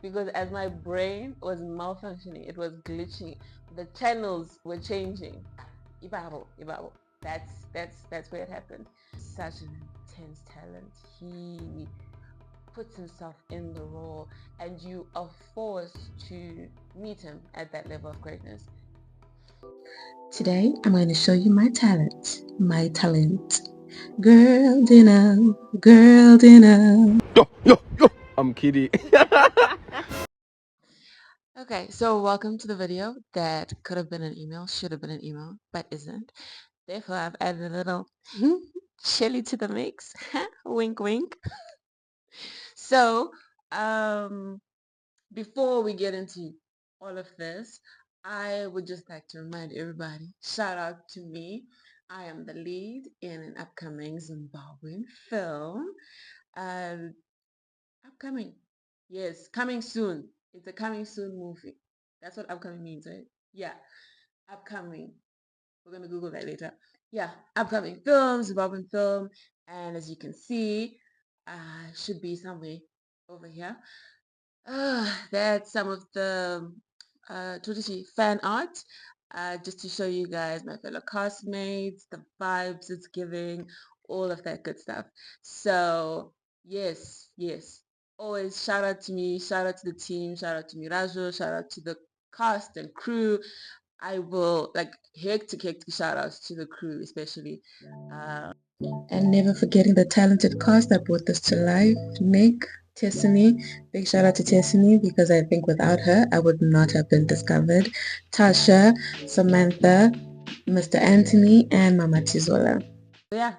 because as my brain was malfunctioning, it was glitching, the channels were changing. Ibabo. That's where it happened. Such an intense talent. He puts himself in the role, and you are forced to meet him at that level of greatness. Today, I'm going to show you my talent. My talent. Girl dinner, girl dinner. Yo, I'm kidding. Okay, so welcome to the video that could have been an email, should have been an email, but isn't. Therefore, I've added a little chili to the mix. Wink, wink. So, before we get into all of this, I would just like to remind everybody, shout out to me. I am the lead in an upcoming Zimbabwean film. Upcoming. Yes, coming soon. It's a coming soon movie. That's what upcoming means, right? Yeah, upcoming. We're going to Google that later. Yeah, upcoming film, Zimbabwean film. And as you can see, should be somewhere over here. That's some of the Totoshi fan art. Just to show you guys my fellow castmates, the vibes it's giving, all of that good stuff. So yes, always shout out to me, shout out to the team, shout out to Mirajo, shout out to the cast and crew. I will like hectic shout outs to the crew especially. And never forgetting the talented cast that brought this to life. Nick, Tessany, big shout out to Tessany because I think without her I would not have been discovered. Tasha, Samantha, Mr. Anthony, and Mama Tizola. Yeah,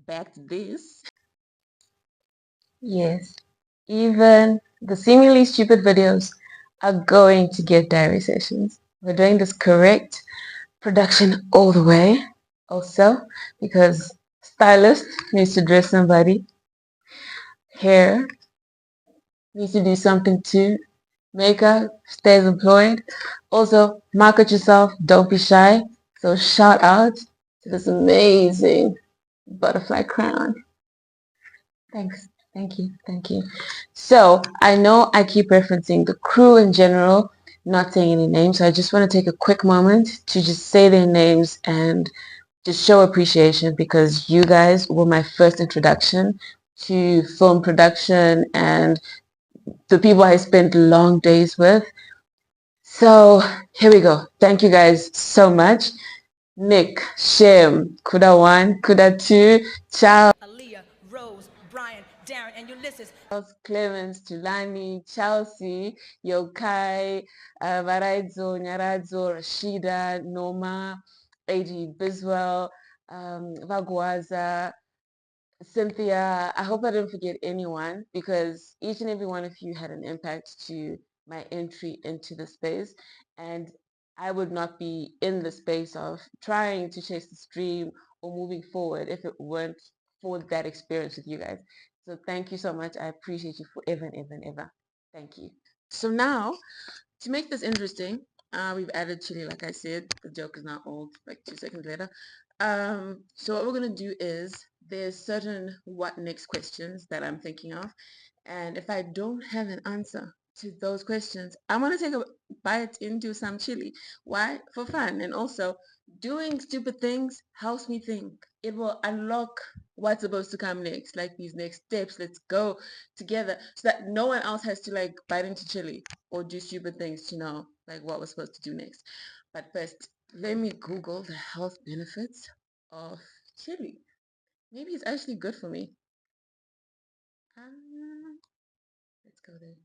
back to this. Yes, even the seemingly stupid videos are going to get diary sessions. We're doing this correct production all the way. Also, because stylist needs to dress somebody, hair needs to do something too, makeup stays employed. Also, market yourself, don't be shy. So shout out to this amazing butterfly crown. Thanks. Thank you. So I know I keep referencing the crew in general, not saying any names. So I just want to take a quick moment to just say their names and just show appreciation because you guys were my first introduction to film production and the people I spent long days with. So here we go. Thank you guys so much. Nick, Shem, Kuda 1, Kuda 2, Charles, Aaliyah, Rose, Brian, Darren, and Ulysses. Clemens, Tulani, Chelsea, Yokai, Varaidzo, Nyaradzo, Rashida, Noma, AG Biswell, Vagwaza, Cynthia. I hope I didn't forget anyone because each and every one of you had an impact to my entry into the space, and I would not be in the space of trying to chase the stream or moving forward if it weren't for that experience with you guys. So thank you so much. I appreciate you forever and ever and ever. Thank you. So now, to make this interesting, we've added chili, like I said. The joke is not old, like 2 seconds later. So what we're going to do is there's certain what next questions that I'm thinking of. And if I don't have an answer to those questions, I'm going to take a bite into some chili. Why? For fun. And also, doing stupid things helps me think. It will unlock what's supposed to come next, like these next steps. Let's go together so that no one else has to like bite into chili or do stupid things to know like what we're supposed to do next. But first, let me Google the health benefits of chili. Maybe it's actually good for me. Let's go there.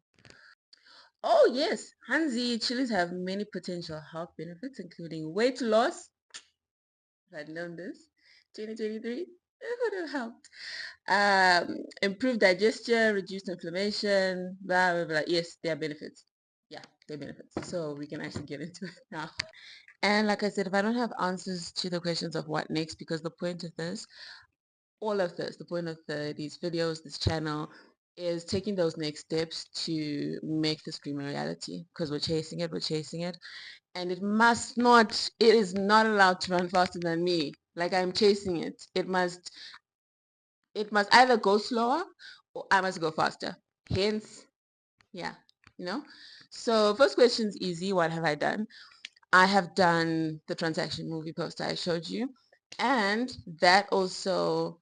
Oh yes, Hanzi chilies have many potential health benefits, including weight loss. If I'd known this, 2023, it would have helped. Improved digestion, reduced inflammation, blah blah blah. Yes, there are benefits. Yeah, there are benefits. So we can actually get into it now. And like I said, if I don't have answers to the questions of what next, because the point of this, all of this, the point of these videos, this channel, is taking those next steps to make this dream a reality. Because we're chasing it, and it is not allowed to run faster than me. Like I'm chasing it. It must either go slower or I must go faster. Hence, Yeah, you know. So first question's easy. What have I done? I have done the transaction movie poster I showed you, and that also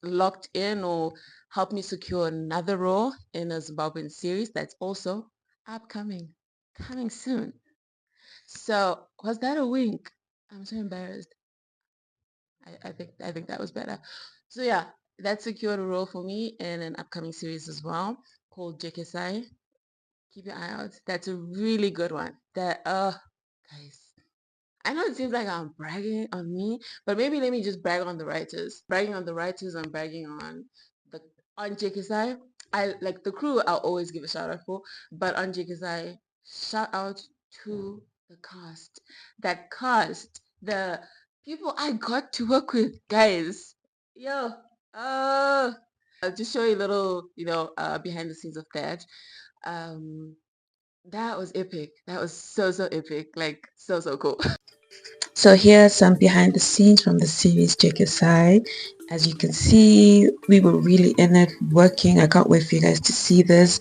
locked in or helped me secure another role in a Zimbabwean series that's also upcoming, coming soon. So was that a wink? I'm so embarrassed. I think that was better. So yeah, that secured a role for me in an upcoming series as well called JKSI. Keep your eye out. That's a really good one. That guys, I know it seems like I'm bragging on me, but maybe let me just brag on the writers. Bragging on the writers and bragging the on JKSI. I like the crew. I'll always give a shout out for, but on JKSI, shout out to the cast. That cast, the people I got to work with, guys. Yo, I'll just show you a little, behind the scenes of that. Um, that was epic. That was so epic. Like so cool. So here's some behind the scenes from the series JKSI. As you can see, we were really in it, working. I can't wait for you guys to see this.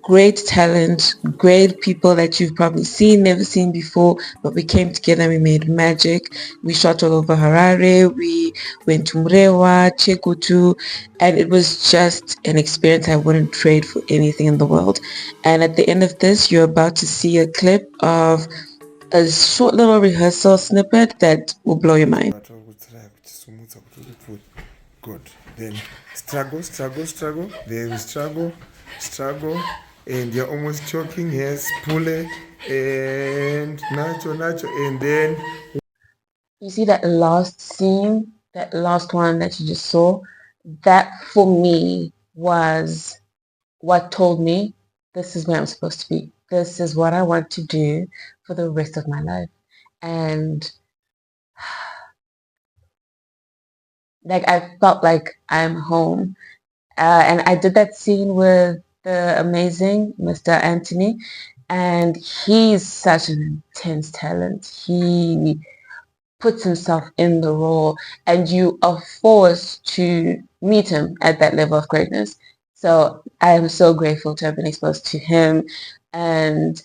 Great talent, great people that you've probably seen, never seen before, but we came together and we made magic. We shot all over Harare, we went to Mrewa, Chekutu, and it was just an experience I wouldn't trade for anything in the world. And at the end of this, you're about to see a clip of a short little rehearsal snippet that will blow your mind. Good. Then struggle. Then struggle, and you're almost choking. Yes, pull it, and nacho, and then. You see that last scene, that last one that you just saw? That for me was what told me this is where I'm supposed to be. This is what I want to do for the rest of my life. And like I felt like I'm home. And I did that scene with the amazing Mr. Anthony, and he's such an intense talent. He puts himself in the role, and you are forced to meet him at that level of greatness. So I am so grateful to have been exposed to him and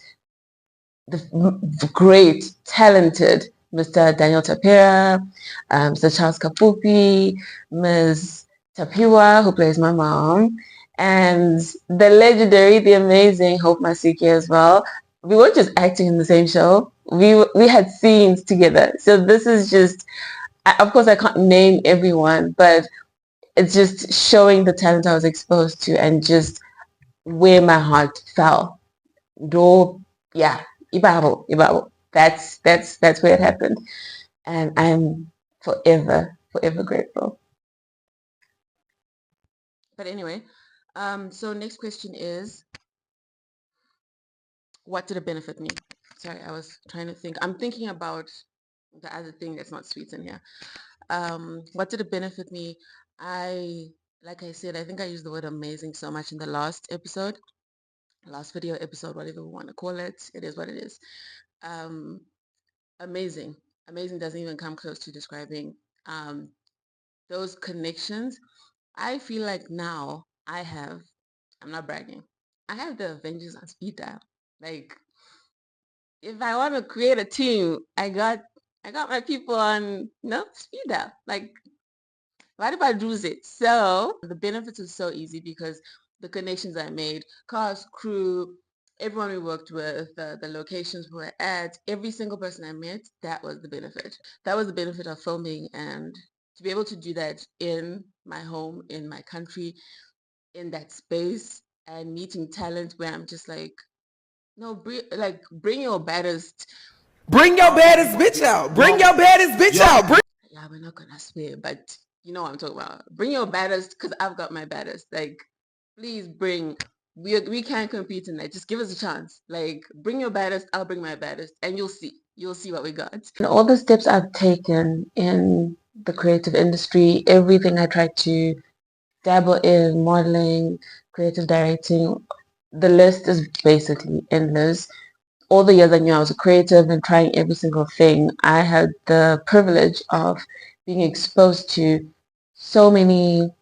the great, talented Mr. Daniel Tapera, Mr. Charles Kapupi, Ms. Tapiwa, who plays my mom, and the legendary, the amazing Hope Masiki as well. We weren't just acting in the same show. We had scenes together. So this is just, of course, I can't name everyone, but it's just showing the talent I was exposed to and just where my heart fell. Do yeah, Ibabo. That's where it happened. And I'm forever grateful. But anyway, so next question is, what did it benefit me? Sorry, I was trying to think. I'm thinking about the other thing that's not sweets in here. What did it benefit me? Like I said, I think I used the word amazing so much in the last video episode, whatever we want to call it. It is what it is. Um, amazing. Amazing doesn't even come close to describing those connections. I feel like now I'm not bragging, I have the Avengers on speed dial. Like, if I want to create a team, I got my people on speed dial. Like, why did I lose it? So the benefits are so easy because the connections I made, cast, crew, everyone we worked with, the locations we were at, every single person I met, that was the benefit. That was the benefit of filming, and to be able to do that in my home, in my country, in that space, and meeting talent where I'm just like, no, bring your baddest. Bring your baddest bitch out. Bring your baddest bitch out. Yeah, we're not gonna swear, but you know what I'm talking about. Bring your baddest, because I've got my baddest. Like, please bring. We can't compete in that. Just give us a chance. Like, bring your baddest, I'll bring my baddest, and you'll see. You'll see what we got. And all the steps I've taken in the creative industry, everything I tried to dabble in, modeling, creative directing, the list is basically endless. All the years I knew I was a creative and trying every single thing, I had the privilege of being exposed to so many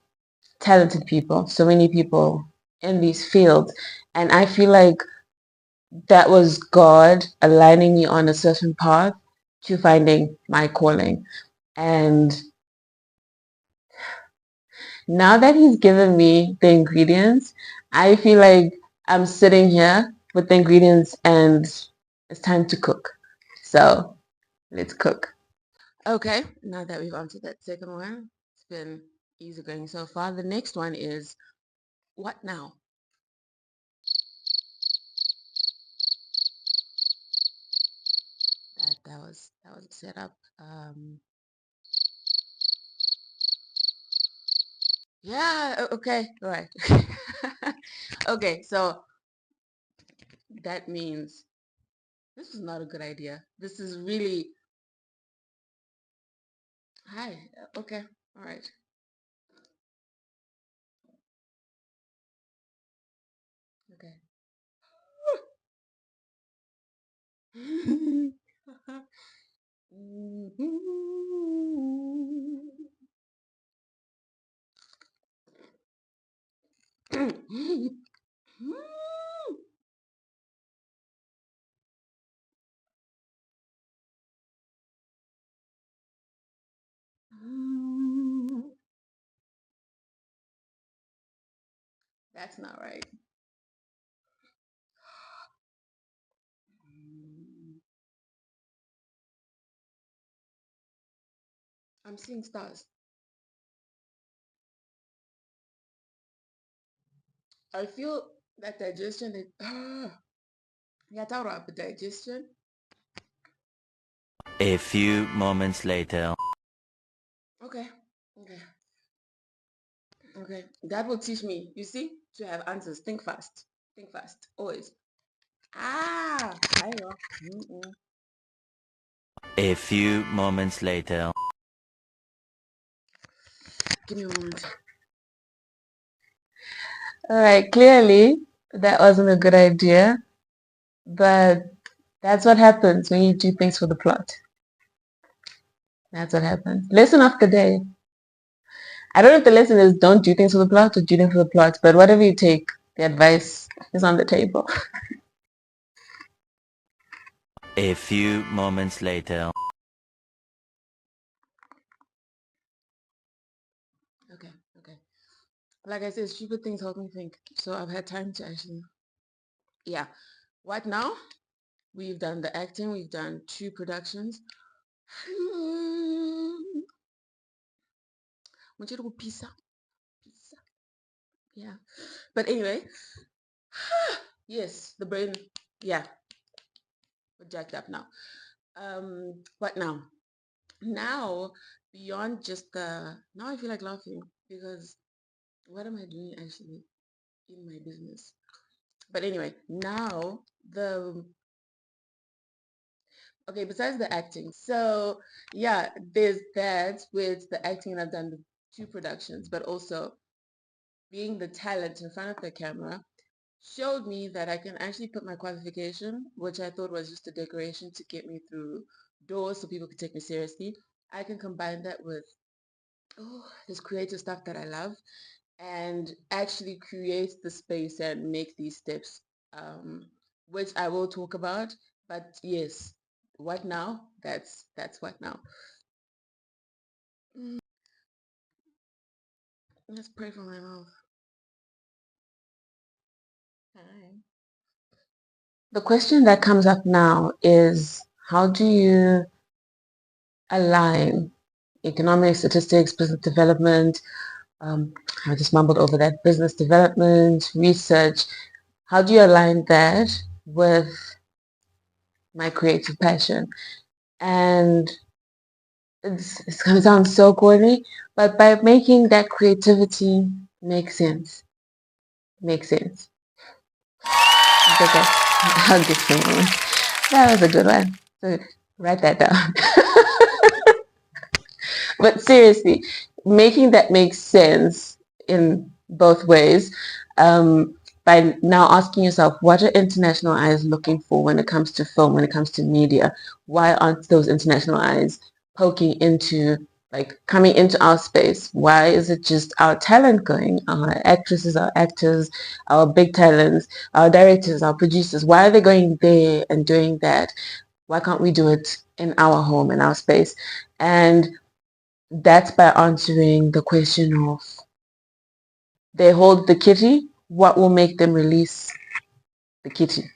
talented people, so many people in these fields. And I feel like that was God aligning me on a certain path to finding my calling. And now that He's given me the ingredients, I feel like I'm sitting here with the ingredients and it's time to cook. So let's cook. Okay, now that we've answered that second one, it's been easy going so far. The next one is what now? That was a setup. Yeah, okay, all right. Okay, so that means this is not a good idea. This is really hi. Okay, all right. Okay. That's not right. I'm seeing stars. I feel that digestion is yeah, about digestion. A few moments later. Okay. Okay. Okay. That will teach me, you see, to have answers. Think fast. Think fast. Always. I know. Mm-mm. A few moments later. Give me a moment. All right. Clearly, that wasn't a good idea, but that's what happens when you do things for the plot. That's what happens. Lesson of the day. I don't know if the lesson is don't do things for the plot or do things for the plot, but whatever you take, the advice is on the table. A few moments later. Okay, okay. Like I said, stupid things help me think. So I've had time to actually, yeah. What now? We've done the acting, we've done 2 productions. Pizza. Pizza. Yeah. But anyway, yes, the brain, yeah, we're jacked up now. What now? Now, beyond just now I feel like laughing because what am I doing actually in my business? But anyway, now okay, besides the acting, so yeah, there's that with the acting, and I've done the 2 productions, but also being the talent in front of the camera showed me that I can actually put my qualification, which I thought was just a decoration to get me through doors so people could take me seriously. I can combine that with this creative stuff that I love and actually create the space and make these steps, which I will talk about. But yes, what now? That's what now. Let's pray for my mouth. Hi. The question that comes up now is how do you align economic statistics, business development, I just mumbled over that, business development, research, how do you align that with my creative passion? And it's going to sound so corny, but by making that creativity make sense. Make sense. It's okay. I'll give some more. That was a good one. So write that down. But seriously, making that make sense in both ways, by now asking yourself, what are international eyes looking for when it comes to film, when it comes to media? Why aren't those international eyes poking into like coming into our space? Why is it just our talent going? Our actresses, our actors, our big talents, our directors, our producers, why are they going there and doing that? Why can't we do it in our home, in our space? And that's by answering the question of, they hold the kitty, what will make them release the kitty,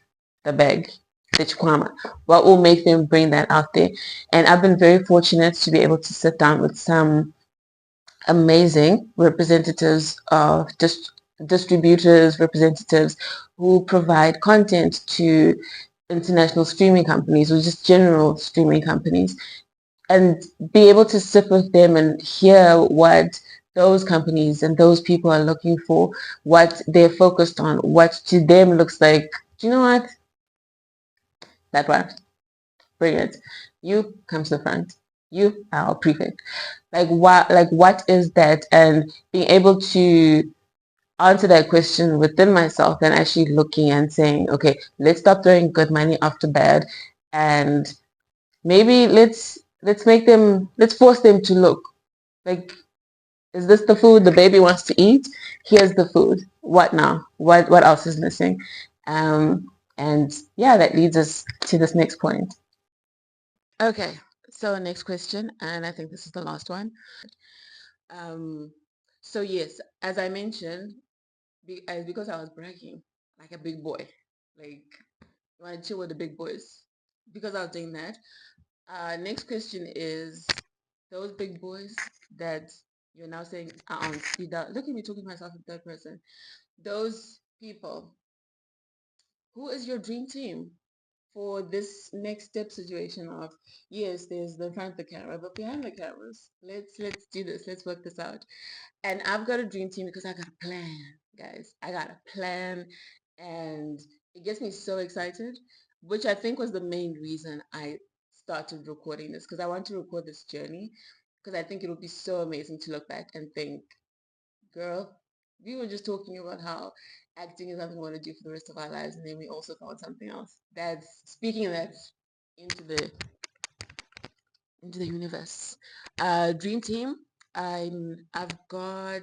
the bag, the chikwama? What will make them bring that out there? And I've been very fortunate to be able to sit down with some amazing representatives of distributors, representatives who provide content to international streaming companies or just general streaming companies, and be able to sit with them and hear what those companies and those people are looking for, what they're focused on, what to them looks like, do you know what? That one, bring it. You come to the front. You are our prefect. What is that? And being able to answer that question within myself and actually looking and saying, okay, let's stop throwing good money after bad, and maybe let's force them to look. Like, is this the food the baby wants to eat? Here's the food. What now? What else is missing? And yeah, that leads us to this next point. Okay, so next question, and I think this is the last one. So yes, as I mentioned, because I was bragging like a big boy, like you want to chill with the big boys, because I was doing that. Next question is, those big boys that you're now saying are on speed out. Look at me talking to myself in third person. Those people, who is your dream team for this next step situation of, yes, there's the front of the camera, but behind the cameras, let's do this, let's work this out. And I've got a dream team because I got a plan, guys. I got a plan, and it gets me so excited, which I think was the main reason I started recording this, because I want to record this journey, because I think it would be so amazing to look back and think, girl, we were just talking about how acting is something we want to do for the rest of our lives, and then we also found something else. That's speaking of that into the universe. Dream team. I've got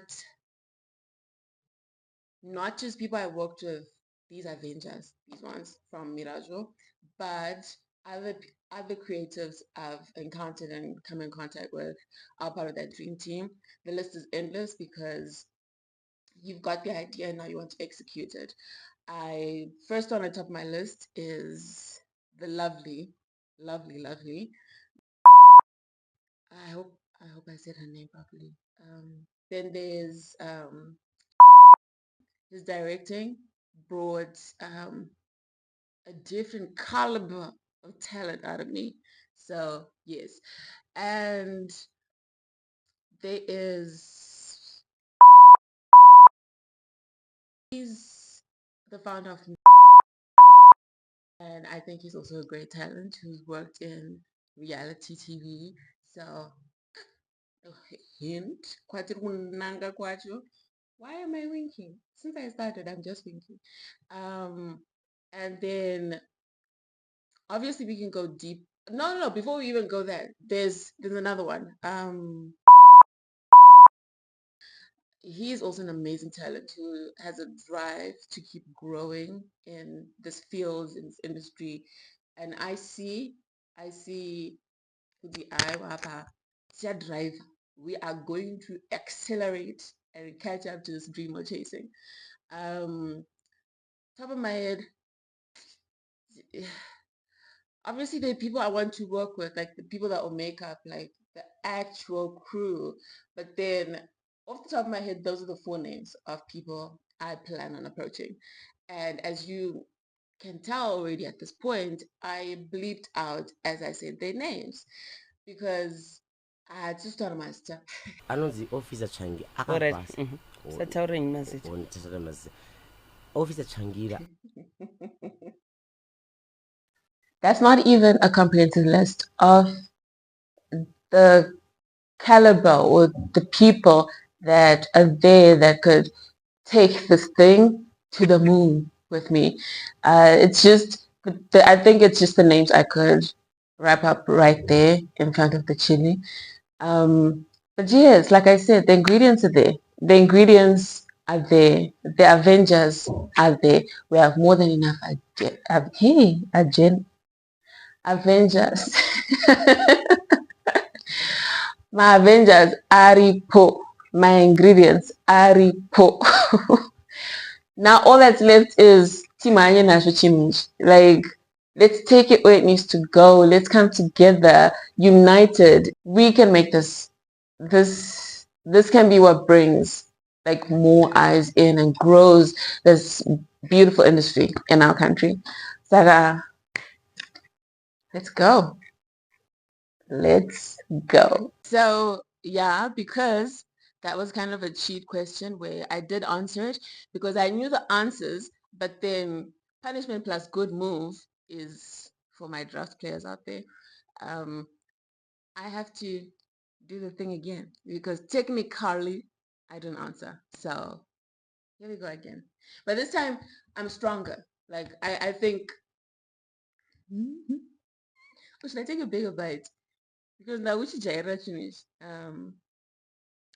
not just people I worked with, these Avengers, these ones from Mirajo, but other creatives I've encountered and come in contact with are part of that dream team. The list is endless because you've got the idea and now you want to execute it. I first on the top of my list is the lovely, lovely, lovely. I hope I said her name properly. Then there's his directing brought a different caliber of talent out of me. So yes, and there is, he's the founder of, and I think he's also a great talent who's worked in reality TV. So a hint, kwatirunanga kwacho. Why am I winking? Since I started, I'm just winking. And then obviously we can go deep. No. Before we even go there, there's another one. He's also an amazing talent who has a drive to keep growing in this field, in this industry. And I see the Iwapa drive. We are going to accelerate and catch up to this dream we're chasing. Top of my head, obviously there are people I want to work with, like the people that will make up like the actual crew. But then off the top of my head, those are the four names of people I plan on approaching. And as you can tell already at this point, I bleeped out as I said their names because I had to start my stuff. anonzi officer changi Alright. akapasa Satauring message. officer changira. That's not even a comprehensive list of the caliber or the people that are there that could take this thing to the moon with me. It's just, I think it's just the names I could wrap up right there in front of the chili. But yes, like I said, the ingredients are there. The ingredients are there. The Avengers are there. We have more than enough. Avengers. My Avengers aripo. My ingredients aripo. Now all that's left is timanye nasho chimnji. Like, let's take it where it needs to go. Let's come together, united. We can make this can be what brings like more eyes in and grows this beautiful industry in our country. Saka, let's go. Let's go. So yeah, because that was kind of a cheat question where I did answer it because I knew the answers, but then punishment plus good move is for my draft players out there. I have to do the thing again because technically I didn't answer. So here we go again. But this time I'm stronger. Like I think or should I take a bigger bite? Because now which Jaira finish.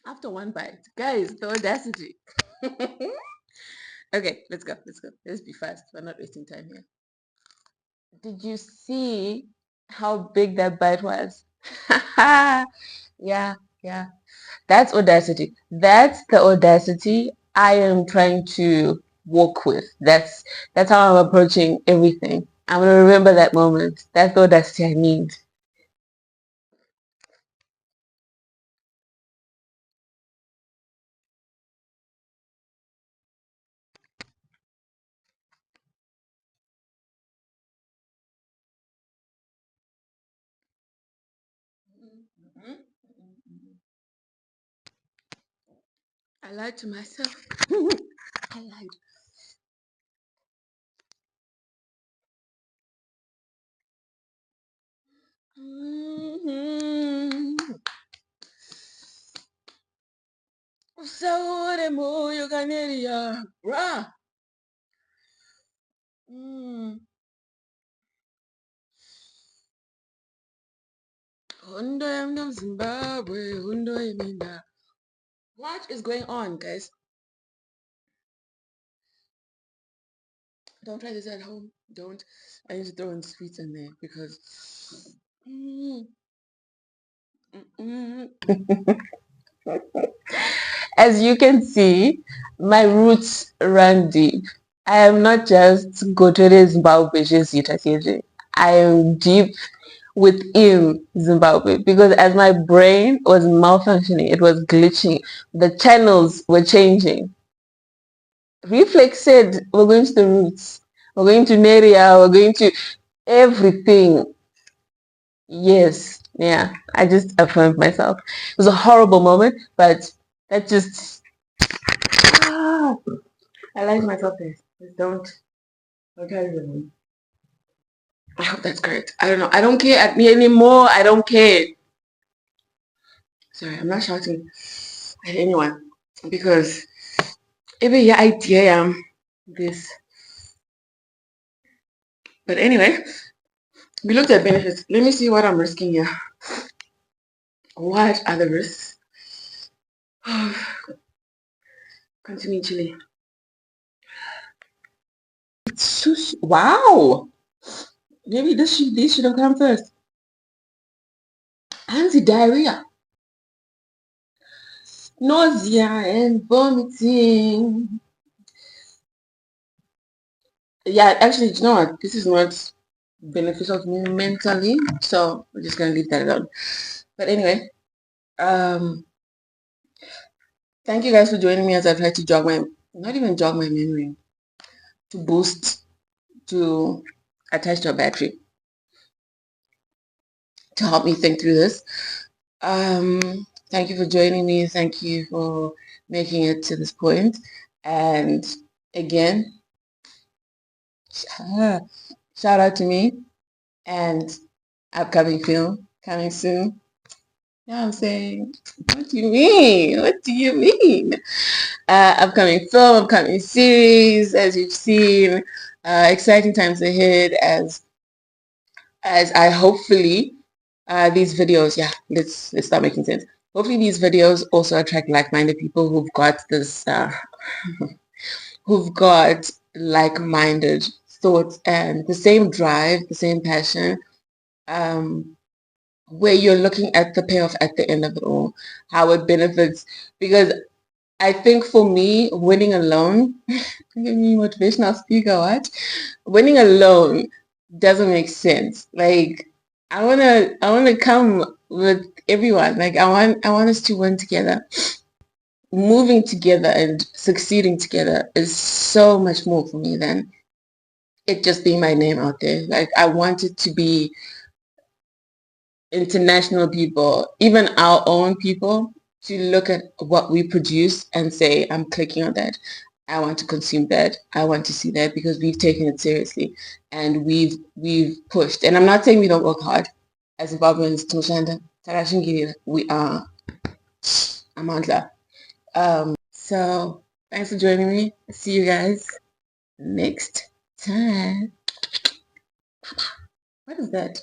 After one bite. Guys, the audacity. Okay, let's go. Let's go. Let's be fast. We're not wasting time here. Did you see how big that bite was? Yeah, yeah. That's audacity. That's the audacity I am trying to walk with. That's how I'm approaching everything. I'm gonna remember that moment. That's the audacity I need. I lied to myself. I lied. Usaure moyo kaneria. Rah. Hundo yam Zimbabwe. Hundo yamina. What is going on, guys? Don't try this at home. Don't. I need to throw in sweets in there because. As you can see, my roots run deep. I am not just Gotwe Zimbabwe, I am deep within Zimbabwe because as my brain was malfunctioning, it was glitching, the channels were changing. Reflex said, we're going to the roots, we're going to Neria, we're going to everything. Yes, yeah, I just affirmed myself. It was a horrible moment, but that just I like myself there. Just don't carry them. I hope that's correct. I don't know. I don't care at me anymore. I don't care. Sorry, I'm not shouting at anyone because every idea this. But anyway, we looked at benefits. Let me see what I'm risking here. What are the risks? Continue chili. Sushi. Wow. Maybe these should have come first. Anti-diarrhea. Nausea and vomiting. Yeah, actually, you know what? This is not beneficial to me mentally, so we're just gonna leave that alone. But anyway, thank you guys for joining me as I try to not even jog my memory, to attach to a battery to help me think through this. Thank you for joining me. Thank you for making it to this point. And again, shout out to me and upcoming film coming soon. You know what I'm saying? What do you mean? What do you mean? Upcoming film, upcoming series, as you've seen. Exciting times ahead as I hopefully these videos, yeah, let's start making sense. Hopefully these videos also attract like-minded people who've got this, who've got like-minded thoughts and the same drive, the same passion, where you're looking at the payoff at the end of it all, how it benefits. Because I think for me, winning alone, give me motivational speaker, what? Winning alone doesn't make sense. Like I wanna come with everyone. Like I want us to win together. Moving together and succeeding together is so much more for me than it just being my name out there. Like I want it to be international people, even our own people, to look at what we produce and say, I'm clicking on that. I want to consume that. I want to see that because we've taken it seriously and we've pushed. And I'm not saying we don't work hard. As Zimbabweans, we are Amandla. So thanks for joining me. See you guys next time. What is that?